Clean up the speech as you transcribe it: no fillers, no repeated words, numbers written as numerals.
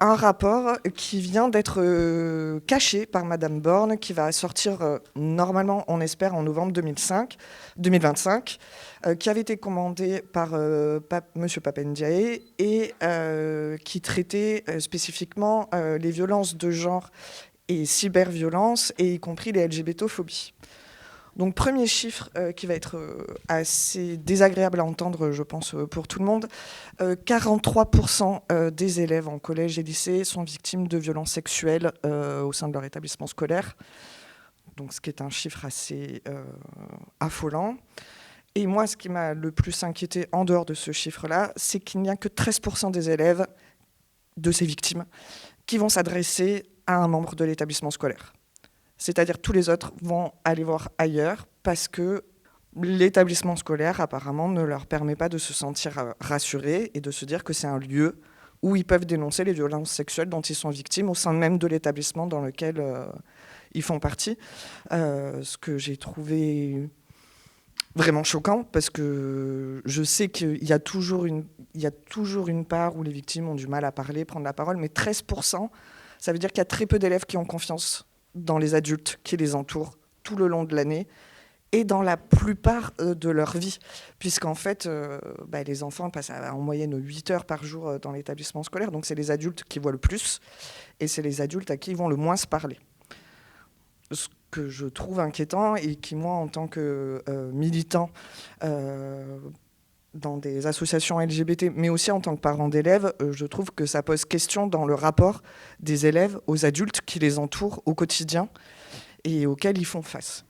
un rapport qui vient d'être caché par Madame Borne, qui va sortir normalement, on espère, en novembre 2025, qui avait été commandé par Monsieur Papendiaï et qui traitait spécifiquement les violences de genre et cyberviolences, et y compris les LGBTophobies. Donc premier chiffre qui va être assez désagréable à entendre, je pense, pour tout le monde. 43% des élèves en collège et lycée sont victimes de violences sexuelles au sein de leur établissement scolaire. Donc ce qui est un chiffre assez affolant. Et moi, ce qui m'a le plus inquiété en dehors de ce chiffre-là, c'est qu'il n'y a que 13% des élèves de ces victimes qui vont s'adresser à un membre de l'établissement scolaire. C'est-à-dire tous les autres vont aller voir ailleurs parce que l'établissement scolaire, apparemment, ne leur permet pas de se sentir rassurés et de se dire que c'est un lieu où ils peuvent dénoncer les violences sexuelles dont ils sont victimes au sein même de l'établissement dans lequel ils font partie. Ce que j'ai trouvé vraiment choquant, parce que je sais qu'il y a toujours une part où les victimes ont du mal à parler, prendre la parole, mais 13%, ça veut dire qu'il y a très peu d'élèves qui ont confiance dans les adultes qui les entourent tout le long de l'année et dans la plupart de leur vie, puisqu'en fait, les enfants passent en moyenne 8 heures par jour dans l'établissement scolaire, donc c'est les adultes qui voient le plus, et c'est les adultes à qui ils vont le moins se parler. Ce que je trouve inquiétant, et qui, moi, en tant que militant dans des associations LGBT, mais aussi en tant que parent d'élèves, je trouve que ça pose question dans le rapport des élèves aux adultes qui les entourent au quotidien et auxquels ils font face.